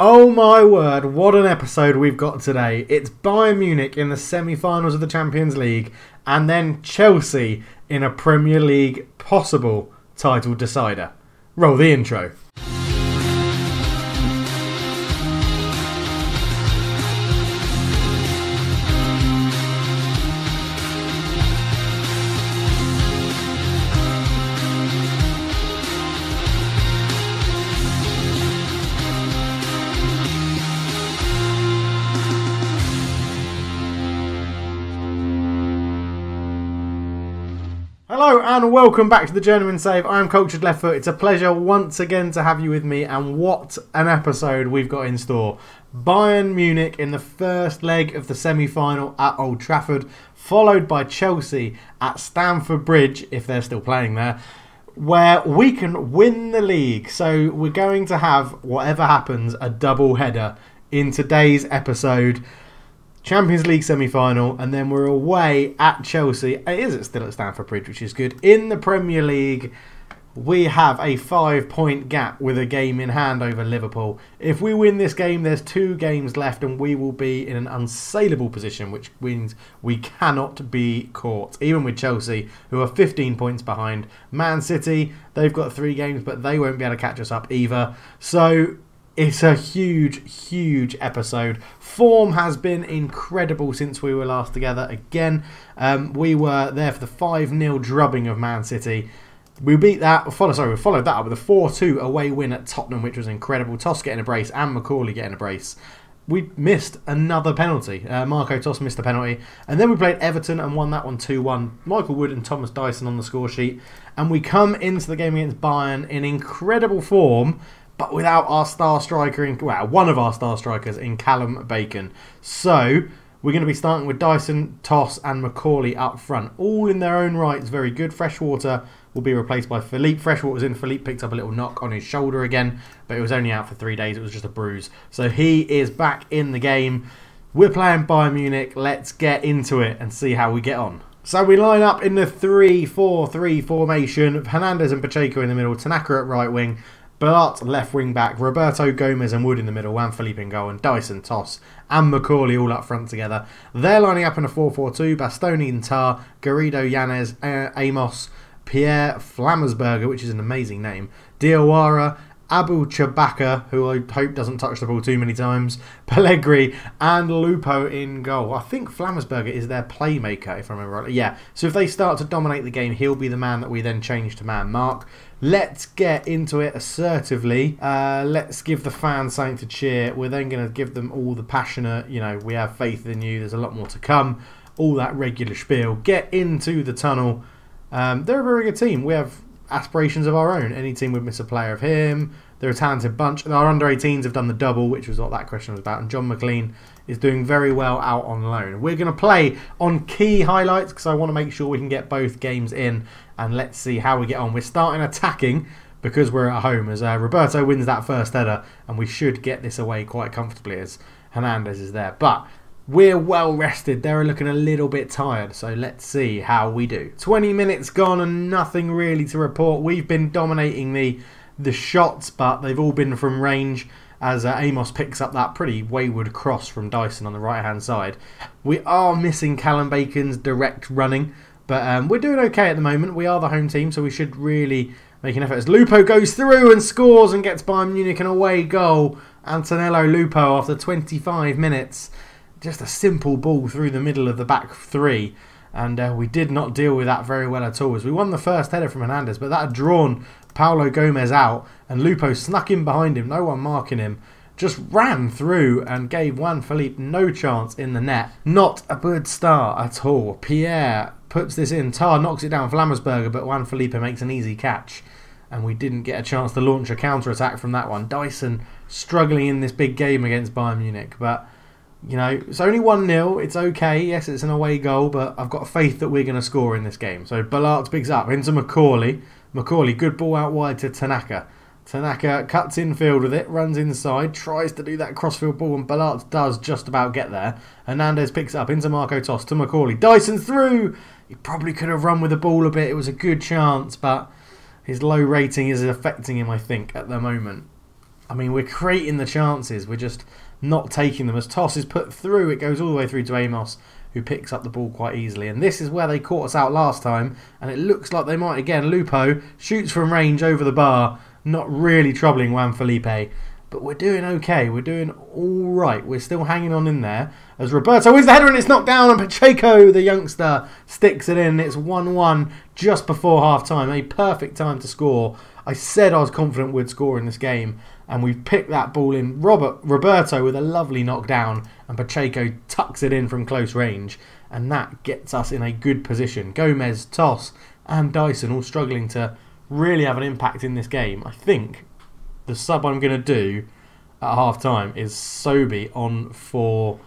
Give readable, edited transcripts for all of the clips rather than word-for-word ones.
Oh my word, what an episode we've got today. It's Bayern Munich in the semi-finals of the Champions League and then Chelsea in a Premier League possible title decider. Roll the intro. Hello and welcome back to the Journeyman Save. I'm Cultured Left Foot. It's a pleasure once again to have you with me, and what an episode we've got in store. Bayern Munich in the first leg of the semi-final at Old Trafford, followed by Chelsea at Stamford Bridge, if they're still playing there, where we can win the league. So we're going to have, whatever happens, a double header in today's episode. Champions League semi-final, and then we're away at Chelsea. It is still at Stamford Bridge, which is good. In the Premier League, we have a 5-point gap with a game in hand over Liverpool. If we win this game, there's 2 games left, and we will be in an unassailable position, which means we cannot be caught. Even with Chelsea, who are 15 points behind. Man City, they've got 3 games, but they won't be able to catch us up either. So it's a huge episode. Form has been incredible since we were last together. Again, we were there for the 5-0 drubbing of Man City. We beat that. We followed that up with a 4-2 away win at Tottenham, which was incredible. Toss getting a brace and McCauley getting a brace. We missed another penalty. Marco Toss missed a penalty. And then we played Everton and won that one 2-1. Michael Wood and Thomas Dyson on the score sheet. And we come into the game against Bayern in incredible form, but without our star striker, one of our star strikers in Callum Bacon. So we're going to be starting with Dyson, Toss and McCauley up front. All in their own rights very good. Freshwater will be replaced by Philippe. Freshwater's in. Philippe picked up a little knock on his shoulder again, but it was only out for 3 days. It was just a bruise. So he is back in the game. We're playing Bayern Munich. Let's get into it and see how we get on. So we line up in the 3-4-3 formation. Hernandez and Pacheco in the middle. Tanaka at right wing. Bart left wing back, Roberto, Gomez and Wood in the middle, Juan Felipe in goal, and Dyson, Toss and McCauley all up front together. They're lining up in a 4-4-2, Bastoni and Tar, Garrido, Yanez, Amos, Pierre Flammersberger, which is an amazing name, Diawara, Abu Chabaka, who I hope doesn't touch the ball too many times, Pellegrini and Lupo in goal. I think Flammersberger is their playmaker, if I remember right. Yeah, so if they start to dominate the game, he'll be the man that we then change to man mark. Let's get into it assertively. Let's give the fans something to cheer. We're then going to give them all the passionate, we have faith in you, there's a lot more to come. All that regular spiel. Get into the tunnel. They're a very good team. We have aspirations of our own. Any team would miss a player of him. They're a talented bunch. Our under-18s have done the double, which was what that question was about. And John McLean is doing very well out on loan. We're going to play on key highlights because I want to make sure we can get both games in. And let's see how we get on. We're starting attacking because we're at home, as Roberto wins that first header. And we should get this away quite comfortably as Hernandez is there. But we're well rested. They're looking a little bit tired. So let's see how we do. 20 minutes gone and nothing really to report. We've been dominating the shots, but they've all been from range as Amos picks up that pretty wayward cross from Dyson on the right hand side. We are missing Callum Bacon's direct running, but we're doing okay at the moment. We are the home team, so we should really make an effort as Lupo goes through and scores and gets Bayern Munich an away goal. Antonello Lupo after 25 minutes. Just a simple ball through the middle of the back 3. And we did not deal with that very well at all, as we won the first header from Hernandez, but that had drawn Paulo Gomez out, and Lupo snuck in behind him, no one marking him, just ran through and gave Juan Felipe no chance in the net. Not a good start at all. Pierre puts this in, Tar knocks it down Flammersberger, but Juan Felipe makes an easy catch, and we didn't get a chance to launch a counter-attack from that one. Dyson struggling in this big game against Bayern Munich, but it's only 1-0. It's okay. Yes, it's an away goal, but I've got faith that we're going to score in this game. So Ballart picks up into McCauley. McCauley, good ball out wide to Tanaka. Tanaka cuts infield with it, runs inside, tries to do that crossfield ball, and Ballart does just about get there. Hernandez picks it up into Marco Toss to McCauley. Dyson through! He probably could have run with the ball a bit. It was a good chance, but his low rating is affecting him, I think, at the moment. I mean, we're creating the chances. We're just not taking them. As Toss is put through, it goes all the way through to Amos, who picks up the ball quite easily. And this is where they caught us out last time, and it looks like they might again. Lupo shoots from range over the bar, not really troubling Juan Felipe. But we're doing okay. We're doing all right. We're still hanging on in there. As Roberto wins the header and it's knocked down, and Pacheco, the youngster, sticks it in. It's 1-1 just before half-time. A perfect time to score. I said I was confident we'd score in this game, and we've picked that ball in. Roberto with a lovely knockdown, and Pacheco tucks it in from close range, and that gets us in a good position. Gomez, Toss, and Dyson all struggling to really have an impact in this game. I think the sub I'm going to do at half-time is Sobi on for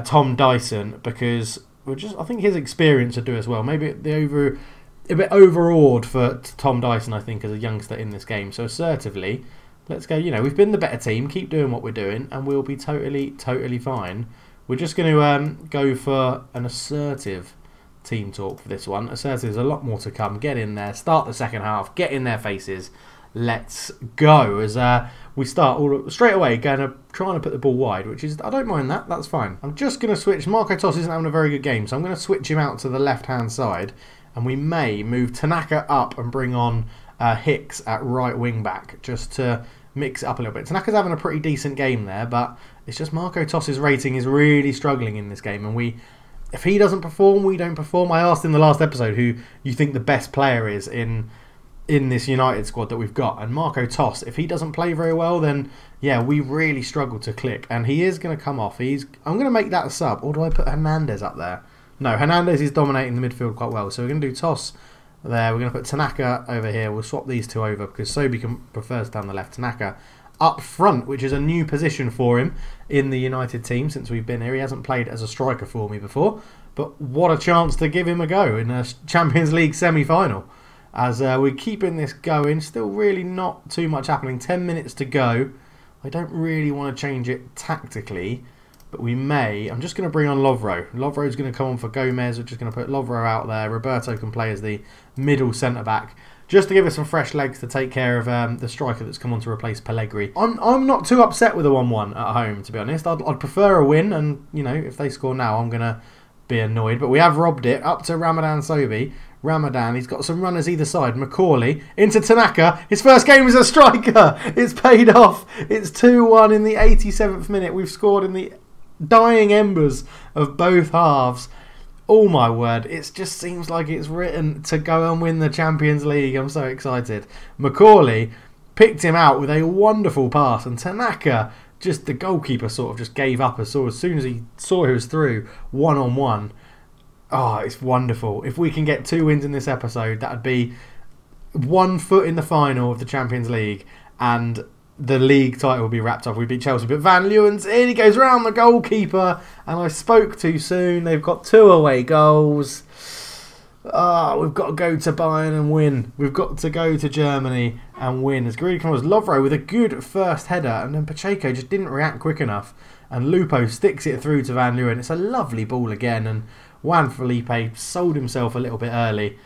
Tom Dyson, because I think his experience would do as well. Maybe a bit overawed for Tom Dyson, I think, as a youngster in this game. So assertively, let's go. You know, we've been the better team. Keep doing what we're doing, and we'll be totally fine. We're just going to go for an assertive team talk for this one. Assertive is a lot more to come. Get in there. Start the second half. Get in their faces. Let's go. As we start all straight away trying to put the ball wide, which is, I don't mind that. That's fine. I'm just going to switch. Marco Toss isn't having a very good game, so I'm going to switch him out to the left-hand side. And we may move Tanaka up and bring on Hicks at right wing back, just to mix it up a little bit. Tanaka's having a pretty decent game there, but it's just Marco Toss's rating is really struggling in this game. And if he doesn't perform, we don't perform. I asked in the last episode who you think the best player is in this United squad that we've got. And Marco Toss, if he doesn't play very well, then yeah, we really struggle to click. And he is going to come off. I'm going to make that a sub. Or do I put Hernandez up there? No, Hernandez is dominating the midfield quite well. So we're going to do Toss there. We're going to put Tanaka over here. We'll swap these two over because Sobi prefers down the left. Tanaka up front, which is a new position for him in the United team since we've been here. He hasn't played as a striker for me before. But what a chance to give him a go in a Champions League semi-final. As we're keeping this going. Still really not too much happening. 10 minutes to go. I don't really want to change it tactically. But we may. I'm just going to bring on Lovro. Lovro's going to come on for Gomez. We're just going to put Lovro out there. Roberto can play as the middle centre-back. Just to give us some fresh legs to take care of the striker that's come on to replace Pellegrini. I'm not too upset with a 1-1 at home, to be honest. I'd prefer a win. And, you know, if they score now, I'm going to be annoyed. But we have robbed it. Up to Ramadan Sobi. Ramadan, he's got some runners either side. Macaulay into Tanaka. His first game as a striker. It's paid off. It's 2-1 in the 87th minute. We've scored in the dying embers of both halves. Oh my word, it just seems like it's written to go and win the Champions League. I'm so excited. Macaulay picked him out with a wonderful pass, and Tanaka, just the goalkeeper, sort of just gave up as soon as he saw he was through one-on-one. Oh, it's wonderful. If we can get 2 wins in this episode, that would be 1 foot in the final of the Champions League, and the league title will be wrapped up. We beat Chelsea, but Van Leeuwen's in. He goes round the goalkeeper, and I spoke too soon. They've got 2 away goals. We've got to go to Bayern and win. We've got to go to Germany and win. As Greedy comes, Lovro with a good first header, and then Pacheco just didn't react quick enough, and Lupo sticks it through to Van Leeuwen. It's a lovely ball again, and Juan Felipe sold himself a little bit early.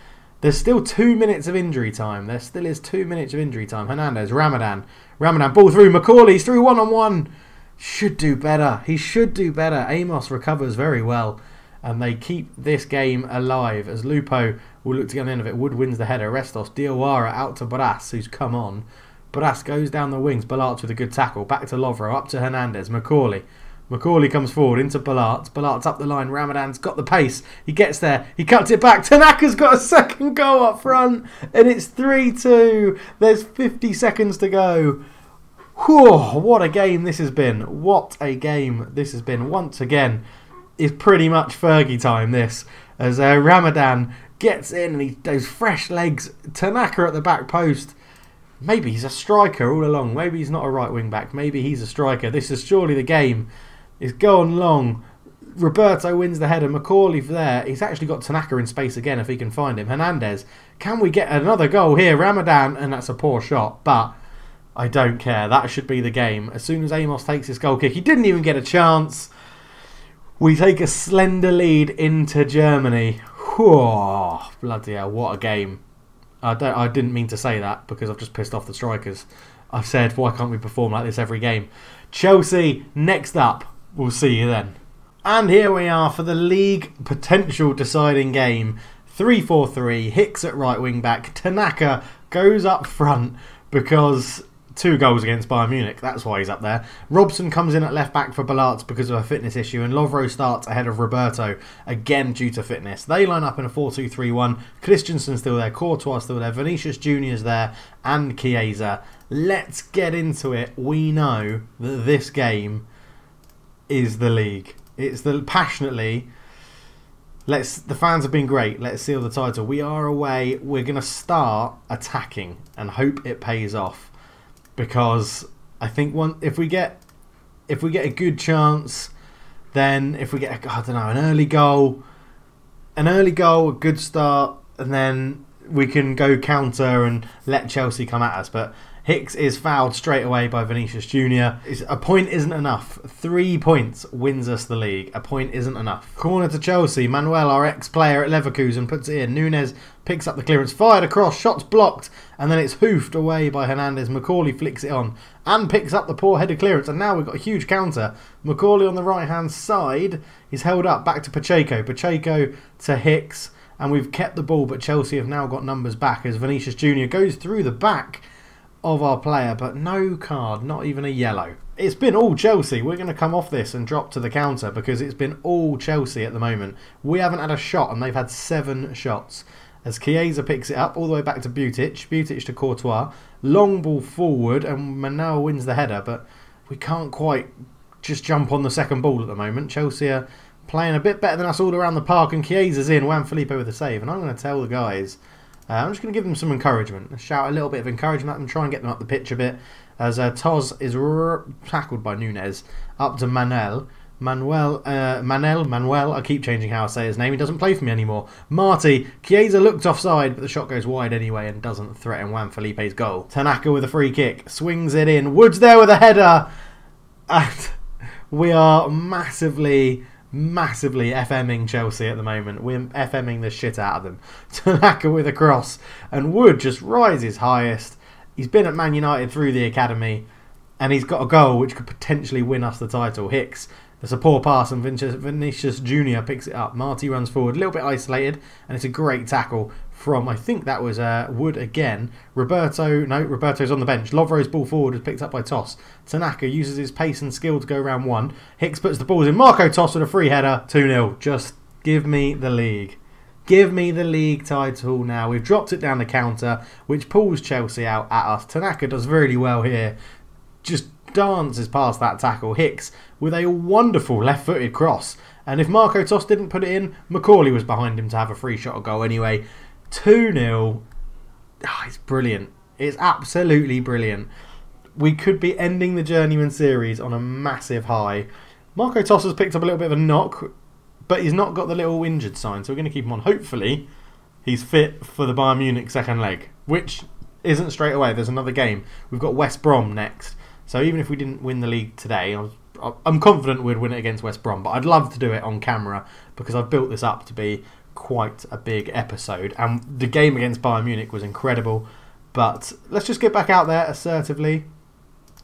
There's still 2 minutes of injury time. There still is 2 minutes of injury time. Hernandez, Ramadan, ball through. Macaulay's through one-on-one. Should do better. He should do better. Amos recovers very well. And they keep this game alive as Lupo will look to get on the end of it. Wood wins the header. Restos, Diawara out to Bras, who's come on. Bras goes down the wings. Balart with a good tackle. Back to Lovro. Up to Hernandez. Macaulay. Macaulay comes forward into Balart. Balart's up the line. Ramadan's got the pace. He gets there. He cuts it back. Tanaka's got a second goal up front. And it's 3-2. There's 50 seconds to go. Whew, what a game this has been. What a game this has been. Once again, it's pretty much Fergie time, this. As Ramadan gets in and he does fresh legs. Tanaka at the back post. Maybe he's a striker all along. Maybe he's not a right wing back. Maybe he's a striker. This is surely the game. It's gone long. Roberto wins the header. Macaulay there. He's actually got Tanaka in space again if he can find him. Hernandez. Can we get another goal here? Ramadan. And that's a poor shot. But I don't care. That should be the game. As soon as Amos takes his goal kick, he didn't even get a chance. We take a slender lead into Germany. Whew, bloody hell, what a game. I didn't mean to say that because I've just pissed off the strikers. I've said, why can't we perform like this every game? Chelsea, next up. We'll see you then. And here we are for the league potential deciding game. 3-4-3, Hicks at right wing back. Tanaka goes up front because 2 goals against Bayern Munich. That's why he's up there. Robson comes in at left back for Balart because of a fitness issue, and Lovro starts ahead of Roberto, again due to fitness. They line up in a 4-2-3-1. Christensen's still there, Courtois still there, Vinicius Junior's there, and Chiesa. Let's get into it. We know that this game is the league. It's the passionately. The fans have been great. Let's seal the title. We are away. We're going to start attacking and hope it pays off. Because I think if we get a good chance, then if we get an early goal, a good start, and then we can go counter and let Chelsea come at us. But Hicks is fouled straight away by Vinicius Junior. A point isn't enough. 3 points wins us the league. A point isn't enough. Corner to Chelsea. Manuel, our ex-player at Leverkusen, puts it in. Nunez picks up the clearance, fired across, shots blocked, and then it's hoofed away by Hernandez. Macaulay flicks it on and picks up the poor headed clearance, and now we've got a huge counter. Macaulay on the right-hand side is held up, back to Pacheco. Pacheco to Hicks, and we've kept the ball, but Chelsea have now got numbers back as Vinicius Junior goes through the back of our player, but no card, not even a yellow. It's been all Chelsea. We're going to come off this and drop to the counter because it's been all Chelsea at the moment. We haven't had a shot and they've had 7 shots. As Chiesa picks it up all the way back to Butic. Butic to Courtois. Long ball forward and Manuel wins the header, but we can't quite just jump on the second ball at the moment. Chelsea are playing a bit better than us all around the park, and Chiesa's in. Juan Felipe with a save, and I'm going to tell the guys, I'm just going to give them some encouragement. Shout a little bit of encouragement at them, try and get them up the pitch a bit. As Toz is tackled by Nunez. Up to Manuel, I keep changing how I say his name. He doesn't play for me anymore. Marty, Chiesa looked offside, but the shot goes wide anyway and doesn't threaten Juan Felipe's goal. Tanaka with a free kick. Swings it in. Woods there with a header. And we are massively FMing Chelsea at the moment. We're FMing the shit out of them. Tanaka with a cross, and Wood just rises highest. He's been at Man United through the academy, and he's got a goal which could potentially win us the title. Hicks, there's a poor pass, and Vinicius Junior picks it up. Marty runs forward, a little bit isolated, and it's a great tackle from, I think that was Wood again. Roberto's on the bench. Lovro's ball forward is picked up by Toss. Tanaka uses his pace and skill to go round one. Hicks puts the balls in. Marco Toss with a free header. 2-0. Just give me the league. Give me the league title now. We've dropped it down the counter, which pulls Chelsea out at us. Tanaka does really well here. Just dances past that tackle. Hicks with a wonderful left-footed cross. And if Marco Toss didn't put it in, Macaulay was behind him to have a free shot or goal anyway. 2-0. Oh, it's brilliant. It's absolutely brilliant. We could be ending the Journeyman series on a massive high. Marco Toss has picked up a little bit of a knock, but he's not got the little injured sign, so we're going to keep him on. Hopefully, he's fit for the Bayern Munich second leg, which isn't straight away. There's another game. We've got West Brom next. So even if we didn't win the league today, I'm confident we'd win it against West Brom, but I'd love to do it on camera because I've built this up to be quite a big episode, and the game against Bayern Munich was incredible. But let's just get back out there assertively.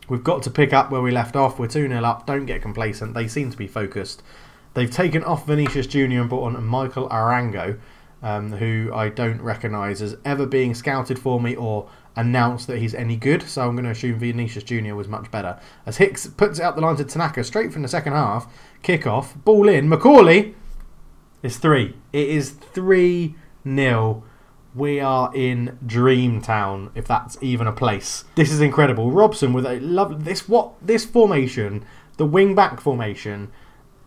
We've got to pick up where we left off. We're 2-0 up. Don't get complacent. They seem to be focused. They've taken off Vinicius Junior and brought on Michael Arango, who I don't recognise as ever being scouted for me or announced that he's any good, so I'm going to assume Vinicius Junior was much better. As Hicks puts it up the line to Tanaka straight from the second half. Kick off. Ball in. Macaulay. It's 3. It is 3-0. We are in Dreamtown, if that's even a place. This is incredible. Robson with a lovely... This formation, the wing-back formation,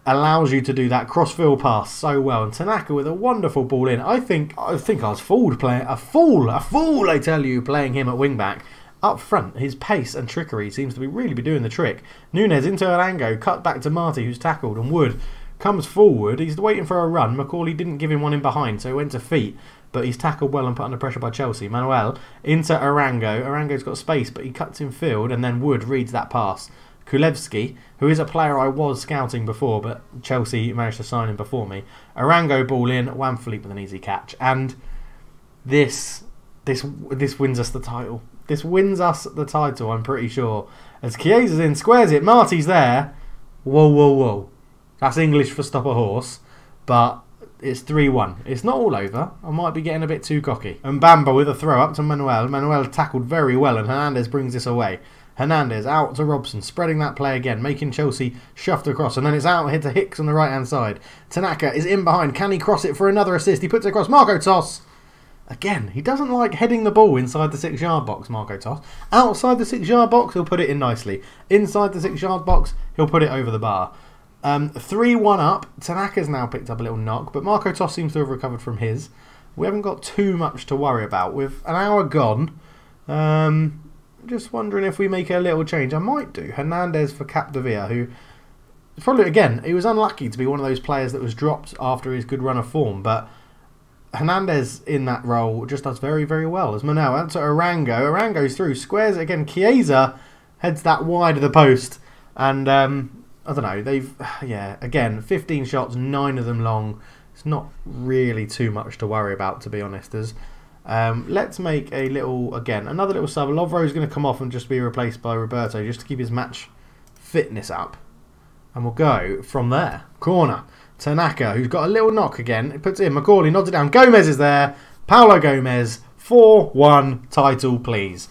allows you to do that cross-field pass so well. And Tanaka with a wonderful ball in. I think I was fooled playing... A fool, I tell you, playing him at wing-back. Up front, his pace and trickery seems to really be doing the trick. Nunez into Arango, cut back to Marty, who's tackled, and Wood comes forward. He's waiting for a run. Macaulay didn't give him one in behind, so he went to feet. But he's tackled well and put under pressure by Chelsea. Manuel into Arango. Arango's got space, but he cuts in field, and then Wood reads that pass. Kulevski, who is a player I was scouting before, but Chelsea managed to sign him before me. Arango ball in. Juan Felipe with an easy catch. And this wins us the title. This wins us the title, I'm pretty sure. As Chiesa's in, squares it. Marty's there. Whoa, whoa, whoa. That's English for stop a horse. But it's 3-1. It's not all over. I might be getting a bit too cocky. And Bamba with a throw up to Manuel. Manuel tackled very well, and Hernandez brings this away. Hernandez out to Robson, spreading that play again, making Chelsea shoved across, and then it's out here to Hicks on the right-hand side. Tanaka is in behind. Can he cross it for another assist? He puts it across. Marco Toss. Again, he doesn't like heading the ball inside the 6-yard box, Marco Toss. Outside the 6-yard box, he'll put it in nicely. Inside the 6-yard box, he'll put it over the bar. 3-1 up. Tanaka's now picked up a little knock, but Marco Toss seems to have recovered from his. We haven't got too much to worry about. With an hour gone, just wondering if we make a little change. I might do. Hernandez for Capdevila, who probably, again, he was unlucky to be one of those players that was dropped after his good run of form, but Hernandez in that role just does very, very well. As Manuel out to Arango. Arango's through, squares it again. Chiesa heads that wide of the post, and I don't know, they've, yeah, again, 15 shots, 9 of them long. It's not really too much to worry about, to be honest. As let's make a little, again, another little sub. Lovro's going to come off and just be replaced by Roberto, just to keep his match fitness up. And we'll go from there. Corner. Tanaka, who's got a little knock again. It puts it in. Macaulay nods it down. Gomez is there. Paulo Gomez. 4-1 title, please.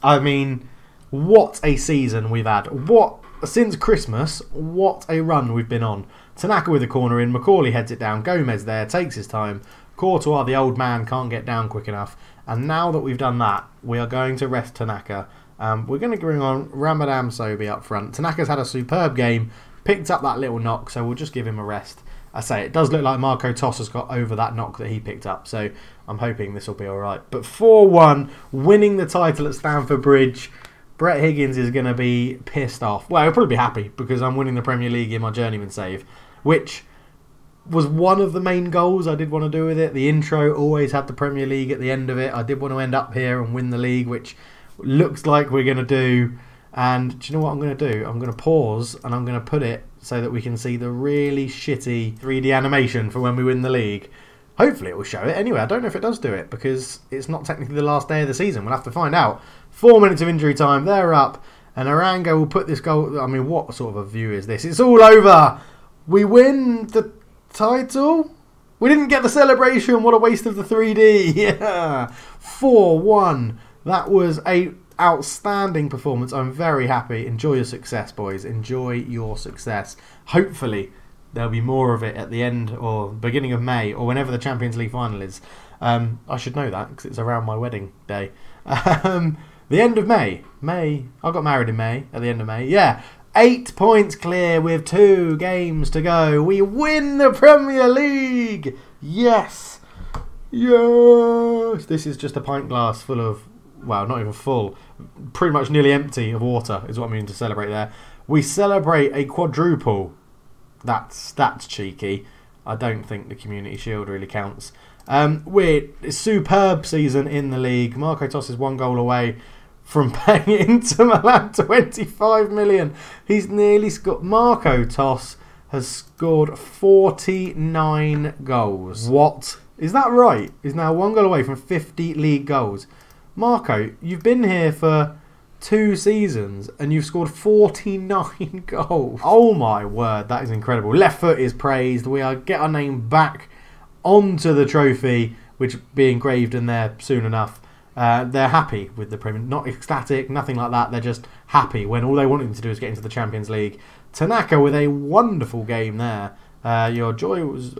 I mean, what a season we've had. What, since Christmas, what a run we've been on. Tanaka with a corner in. Macaulay heads it down. Gomez there. Takes his time. Courtois, the old man, can't get down quick enough. And now that we've done that, we are going to rest Tanaka. We're going to bring on Ramadan Sobi up front. Tanaka's had a superb game. Picked up that little knock, so we'll just give him a rest. I say, it does look like Marco Toss has got over that knock that he picked up, so I'm hoping this will be alright. But 4-1, winning the title at Stamford Bridge. Brett Higgins is going to be pissed off. Well, he'll probably be happy, because I'm winning the Premier League in my Journeyman Save, which was one of the main goals I did want to do with it. The intro always had the Premier League at the end of it. I did want to end up here and win the league, which looks like we're going to do. And do you know what I'm going to do? I'm going to pause and I'm going to put it so that we can see the really shitty 3D animation for when we win the league. Hopefully it will show it. Anyway, I don't know if it does do it because it's not technically the last day of the season. We'll have to find out. 4 minutes of injury time. They're up. And Arango will put this goal... I mean, what sort of a view is this? It's all over. We win the title? We didn't get the celebration. What a waste of the 3D. Yeah. 4-1. That was a outstanding performance. I'm very happy. Enjoy your success, boys. Enjoy your success. Hopefully there'll be more of it at the end or beginning of May or whenever the Champions League final is. I should know that because it's around my wedding day. The end of May. I got married in May. At the end of May. Yeah. 8 points clear with 2 games to go. We win the Premier League. Yes. Yes. This is just a pint glass full of, well, not even full, pretty much nearly empty of water is what I mean to celebrate there. We celebrate a quadruple. That's cheeky. I don't think the Community Shield really counts. We're a superb season in the league. Marco Toss is 1 goal away from paying Inter Milan 25 million. He's nearly scored. Marco Toss has scored 49 goals. What? Is that right? He's now 1 goal away from 50 league goals. Marco, you've been here for 2 seasons and you've scored 49 goals. Oh my word, that is incredible. Left foot is praised. We get our name back onto the trophy, which will be engraved in there soon enough. They're happy with the Premier, not ecstatic, nothing like that. They're just happy when all they wanted to do is get into the Champions League. Tanaka with a wonderful game there. Your joy was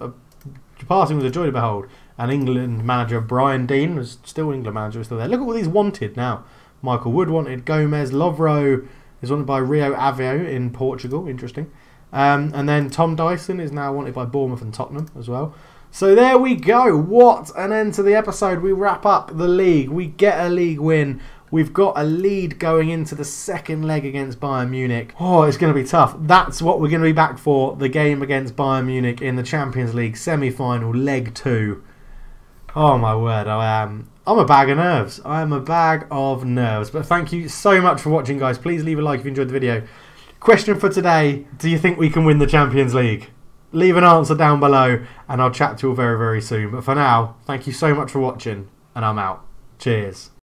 departing was a joy to behold. And England manager Brian Dean was still England manager, was still there. Look at all these wanted now. Michael Wood wanted, Gomez, Lovro is wanted by Rio Aveo in Portugal. Interesting. And then Tom Dyson is now wanted by Bournemouth and Tottenham as well. So there we go. What an end to the episode. We wrap up the league. We get a league win. We've got a lead going into the second leg against Bayern Munich. Oh, it's going to be tough. That's what we're going to be back for. The game against Bayern Munich in the Champions League semi-final, leg 2. Oh my word, I'm a bag of nerves. I am a bag of nerves. But thank you so much for watching, guys. Please leave a like if you enjoyed the video. Question for today, do you think we can win the Champions League? Leave an answer down below and I'll chat to you all very, very soon. But for now, thank you so much for watching and I'm out. Cheers.